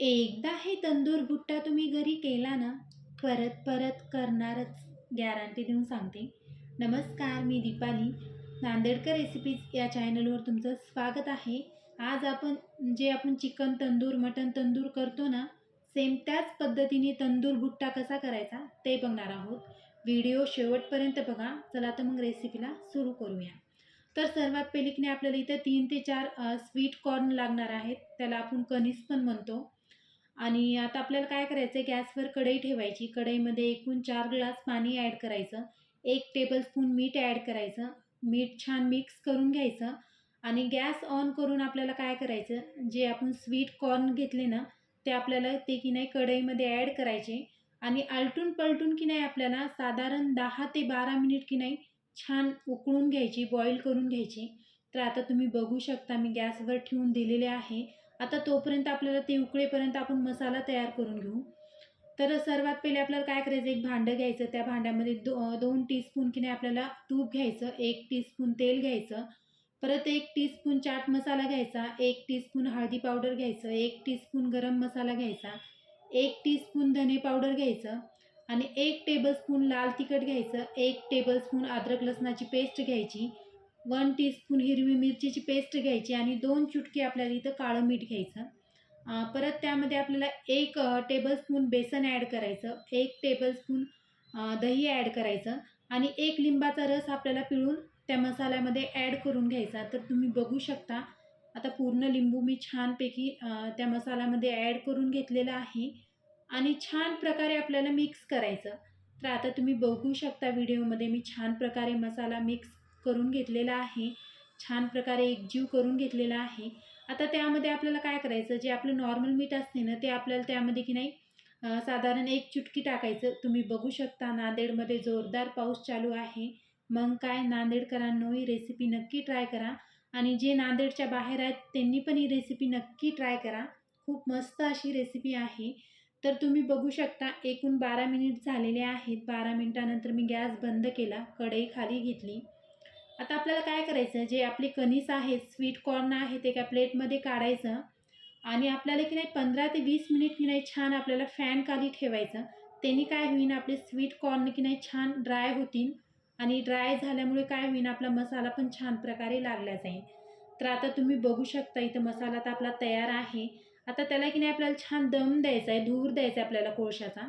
एकदा हे तंदूर भुट्टा तुम्ही घरी केला ना, परत परत करणारच, गॅरंटी देऊन सांगते. नमस्कार, मी दीपाली, नांदेडकर रेसिपीज या चॅनलवर तुमचं स्वागत आहे. आज आपण चिकन तंदूर, मटन तंदूर करतो ना, सेम त्याच पद्धतीने तंदूर भुट्टा कसा करायचा ते बघणार आहोत. व्हिडिओ शेवटपर्यंत बघा. चला तर मग रेसिपीला सुरू करूया. तर सर्वात पहिली की नाही आपल्याला इथं 3 ते 4 स्वीट कॉर्न लागणार आहेत. त्याला आपण कणीस पण म्हणतो. आणि आता आपल्याला काय करायचं आहे, गॅसवर कढई ठेवायची. कढईमध्ये एकूण 4 ग्लास पाणी ॲड करायचं. 1 टेबलस्पून मीठ ॲड करायचं. मीठ छान मिक्स करून घ्यायचं आणि गॅस ऑन करून आपल्याला काय करायचं, जे आपण स्वीट कॉर्न घेतले ना, ते आपल्याला ते की नाही कढईमध्ये ॲड करायचे आणि आलटून पलटून की नाही आपल्याला साधारण 10 ते 12 मिनिट की नाही छान उकळून घ्यायची, बॉईल करून घ्यायची. तर आता तुम्ही बघू शकता मी गॅसवर ठेवून दिलेले आहे. आता तोपर्यंत आपल्याला ते उकळेपर्यंत आपण मसाला तयार करून घेऊ. तर सर्वात पहिले आपल्याला काय करायचं, एक भांडं घ्यायचं. त्या भांड्यामध्ये 2 टीस्पून की नाही आपल्याला तूप घ्यायचं, 1 टीस्पून तेल घ्यायचं, परत 1 टीस्पून चाट मसाला घ्यायचा, 1 टीस्पून हळदी पावडर घ्यायचं, 1 टीस्पून गरम मसाला घ्यायचा, 1 टीस्पून धने पावडर घ्यायचं आणि 1 टेबलस्पून लाल तिखट घ्यायचं, 1 टेबलस्पून अद्रक लसणाची पेस्ट घ्यायची, 1 टीस्पून हिरवी मिरचीची पेस्ट घ्यायची आणि 2 चुटकी आपल्याला इथं काळं मीठ घ्यायचं. परत त्यामध्ये आपल्याला 1 टेबलस्पून बेसन ॲड करायचं, 1 टेबलस्पून दही ॲड करायचं आणि 1 लिंबाचा रस आपल्याला पिळून त्या मसाल्यामध्ये ॲड करून घ्यायचा. तर तुम्ही बघू शकता आता पूर्ण लिंबू मी छानपैकी त्या मसाल्यामध्ये ॲड करून घेतलेला आहे आणि छान प्रकारे आपल्याला मिक्स करायचं. तर आता तुम्ही बघू शकता व्हिडिओमध्ये मी छान प्रकारे मसाला मिक्स करून घेतलेला आहे, छान प्रकारे एकजीव करून घेतलेला आहे. आता त्यामध्ये आपल्याला काय करायचं, जे आपलं नॉर्मल मीठ असते ना, ते आपल्याला त्यामध्ये की नाही साधारण 1 चुटकी टाकायचं. तुम्ही बघू शकता नांदेडमध्ये जोरदार पाऊस चालू आहे. मग काय नांदेडकरांनो, ही रेसिपी नक्की ट्राय करा आणि जे नांदेडच्या बाहेर आहेत त्यांनी पण ही रेसिपी नक्की ट्राय करा. खूप मस्त अशी रेसिपी आहे. तर तुम्ही बघू शकता एकूण 12 मिनिट झालेले आहेत. 12 मिनिटानंतर मी गॅस बंद केला, कढई खाली घेतली. आता आपल्याला काय करायचं, जे आपले कणीस आहेत, स्वीट कॉर्न आहे, ते एका प्लेटमध्ये काढायचं आणि आपल्याला की नाही 15 ते 20 मिनिट की नाही छान आपल्याला फॅन खाली ठेवायचं. त्यांनी काय होईल, आपले स्वीट कॉर्न की नाही छान ड्राय होतील आणि ड्राय झाल्यामुळे काय होईल, आपला मसाला पण छान प्रकारे लागला जाईल. तर आता तुम्ही बघू शकता इथं मसाला तर आपला तयार आहे. आता त्याला की नाही आपल्याला छान दम द्यायचा आहे, धूर द्यायचा आहे आपल्याला कोळशाचा.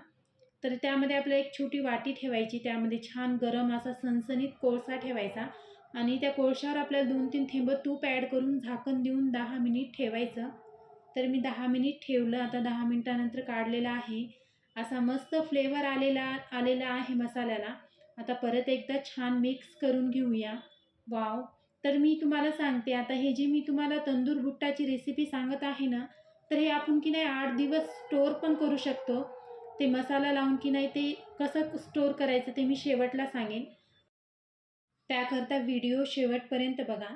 तर त्यामध्ये आपल्याला एक छोटी वाटी ठेवायची, त्यामध्ये छान गरम असा सणसणीत कोळसा ठेवायचा आणि त्या कोळशावर आपल्याला 2-3 थेंब तूप ॲड करून झाकण देऊन 10 मिनिट ठेवायचं. तर मी 10 मिनिट ठेवलं. आता 10 मिनिटानंतर काढलेला आहे. असा मस्त फ्लेवर आलेला आहे मसाल्याला. आता परत एकदा छान मिक्स करून घेऊया. वाव! तर मी तुम्हाला सांगते, आता हे जे मी तुम्हाला तंदूर भुट्टाची रेसिपी सांगत आहे ना, तर हे आपण की नाही 8 दिवस स्टोअर पण करू शकतो. ते मसाला लावून की नाही ते कसं स्टोअर करायचं ते मी शेवटला सांगेन. त्याकरता व्हिडिओ शेवटपर्यंत बघा.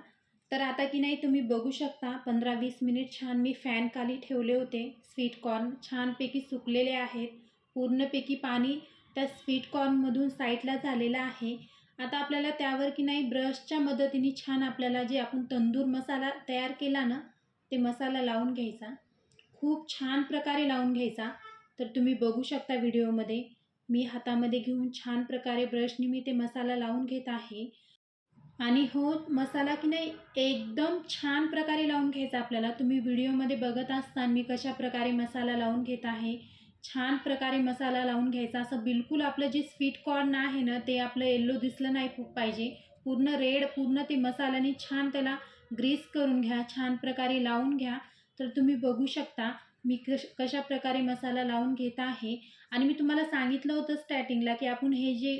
तर आता की नाही तुम्ही बघू शकता 15-20 मिनिट छान मी फॅन खाली ठेवले होते. स्वीट कॉर्न छानपैकी सुकलेले आहेत. पूर्णपैकी पाणी त्या स्वीट कॉर्नमधून साईडला झालेलं आहे. आता आपल्याला त्यावर की नाही ब्रशच्या मदतीने छान आपल्याला जे आपण तंदूर मसाला तयार केला ना, ते मसाला लावून घ्यायचा. खूप छान प्रकारे लावून घ्यायचा. तर तुम्ही बघू शकता व्हिडिओमध्ये मी हातामध्ये घेऊन छान प्रकारे ब्रशनी मी ते मसाला लावून घेत आहे. आणि हो, मसाला की नाही एकदम छान प्रकारे लावून घ्यायचा आपल्याला. तुम्ही व्हिडिओमध्ये बघत असताना मी कशा प्रकारे मसाला लावून घेत आहे. छान प्रकारे मसाला लावून घ्यायचा. असं बिलकुल आपलं जे स्वीट कॉर्न आहे ना, ते आपलं येल्लो दिसलं नाही पाहिजे. पूर्ण रेड, पूर्ण ते मसाल्याने छान त्याला ग्रीस करून घ्या, छान प्रकारे लावून घ्या. तर तुम्ही बघू शकता मी कशा प्रकारे मसाला लावून घेत आहे. आणि मी तुम्हाला सांगितलं होतं स्टार्टिंगला की आपण हे जे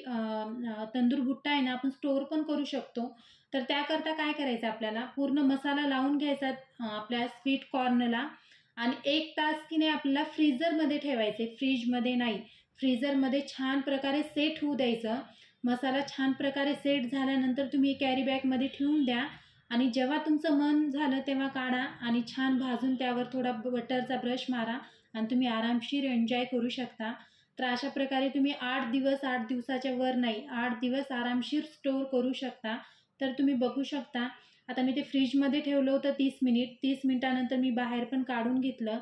तंदूर भुट्टा आहे ना, आपण स्टोअर पण करू शकतो. तर त्याकरता काय करायचं, आपल्याला पूर्ण मसाला लावून घ्यायचा आपल्या स्वीट कॉर्नला आणि 1 तास की नाही आपल्याला फ्रीझरमध्ये ठेवायचे. फ्रीजमध्ये नाही, फ्रीझरमध्ये छान प्रकारे सेट होऊ द्यायचं. मसाला छान प्रकारे सेट झाल्यानंतर तुम्ही कॅरी बॅगमध्ये ठेवून द्या आणि जेव्हा तुमचं मन झालं तेव्हा काढा आणि छान भाजून त्यावर थोडा बटरचा ब्रश मारा आणि तुम्ही आरामशीर एन्जॉय करू शकता. तर अशा प्रकारे तुम्ही 8 दिवस, 8 दिवसाच्या वर नाही, 8 दिवस आरामशीर स्टोअर करू शकता. तर तुम्ही बघू शकता आता मी ते फ्रीजमध्ये ठेवलं होतं 30 मिनिट. 30 मिनिटानंतर मी बाहेर पण काढून घेतलं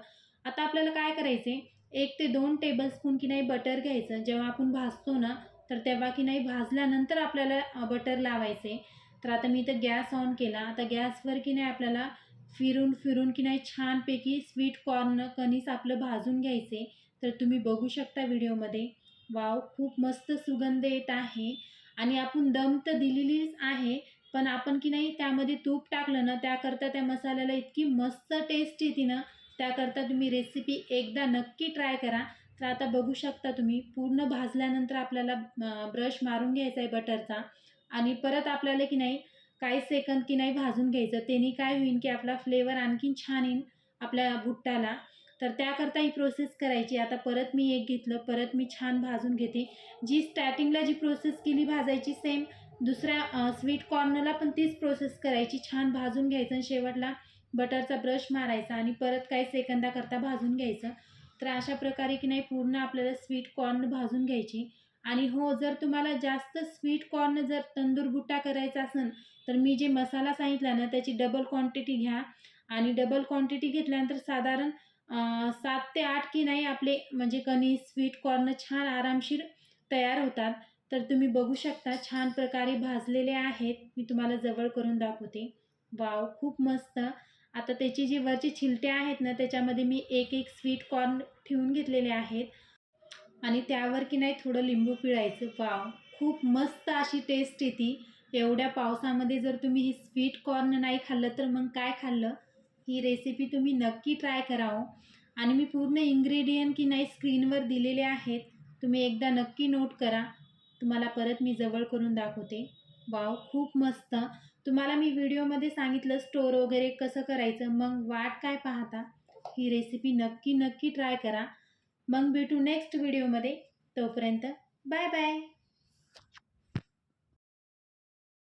आता आपल्याला काय करायचं आहे, 1 ते 2 टेबलस्पून की नाही बटर घ्यायचं. जेव्हा आपण भाजतो ना, तर तेव्हा की नाही भाजल्यानंतर आपल्याला बटर लावायचं आहे. तर आता मी इथं गॅस ऑन केला. आता गॅसवर की नाही आपल्याला फिरून फिरून की नाही छानपैकी स्वीट कॉर्न कणीस आपलं भाजून घ्यायचे. तर तुम्ही बघू शकता व्हिडिओमध्ये. वॉव! खूप मस्त सुगंध येत आहे आणि आपण दम तर दिलेलीच आहे, पण आपण की नाही त्यामध्ये तूप टाकलं ना, त्याकरता त्या मसाल्याला इतकी मस्त टेस्ट येते ना, त्याकरता तुम्ही रेसिपी एकदा नक्की ट्राय करा. तर आता बघू शकता तुम्ही पूर्ण भाजल्यानंतर आपल्याला ब्रश मारून घ्यायचा आहे बटरचा आणि परत आपल्याला की नाही काही सेकंद की नाही भाजून घ्यायचं. त्यानी काय होईल की आपला फ्लेवर आणखीन छान येईल आपल्या भुट्टाला. तर त्याकरता ही प्रोसेस करायची. आता परत मी एक घेतलं, परत मी छान भाजून घेते. जी स्टार्टिंगला जी प्रोसेस केली भाजायची सेम दुसऱ्या स्वीट कॉर्नला पण तीच प्रोसेस करायची. छान भाजून घ्यायचं आणि शेवटला बटरचा ब्रश मारायचा आणि परत काही सेकंदाकरता भाजून घ्यायचं. तर अशा प्रकारे की नाही पूर्ण आपल्याला स्वीट कॉर्न भाजून घ्यायची. आणि हो, जर तुम्हाला जास्त स्वीट कॉर्न जर तंदूर बुट्टा करायचा असेल, तर मी जे मसाला सांगितला ना त्याची डबल क्वांटिटी घ्या आणि डबल क्वांटिटी घेतल्यानंतर साधारण 7 ते 8 की नाही आपले म्हणजे कणीस, स्वीट कॉर्न छान आरामशीर तयार होतात. तर तुम्ही बघू शकता छान प्रकारे भाजलेले आहेत. मी तुम्हाला जवळ करून दाखवते. वॉव! खूप मस्त. आता त्याची जी वरची छिलटे आहेत ना, त्याच्यामध्ये मी एक स्वीट कॉर्न ठेवून घेतलेले आहेत आणि त्यावर की नाही थोडं लिंबू पिळायचं. वॉव! खूप मस्त अशी टेस्ट येते. एवढ्या पावसामध्ये जर तुम्ही ही स्वीट कॉर्न नाही खाल्लं, तर मग काय खाल्लं? ही रेसिपी तुम्ही नक्की ट्राय करा हो. आणि मी पूर्ण इन्ग्रेडियंट की नाही स्क्रीनवर दिलेले आहेत. तुम्ही एकदा नक्की नोट करा. तुम्हाला परत मी जवळ करून दाखवते. वॉव! खूप मस्त. तुम्हाला मी व्हिडिओमध्ये सांगितलं स्टोअर वगैरे कसं करायचं. मग वाट काय पाहता? ही रेसिपी नक्की ट्राय करा. मग भेटू नेक्स्ट व्हिडिओमध्ये. तोपर्यंत बाय बाय.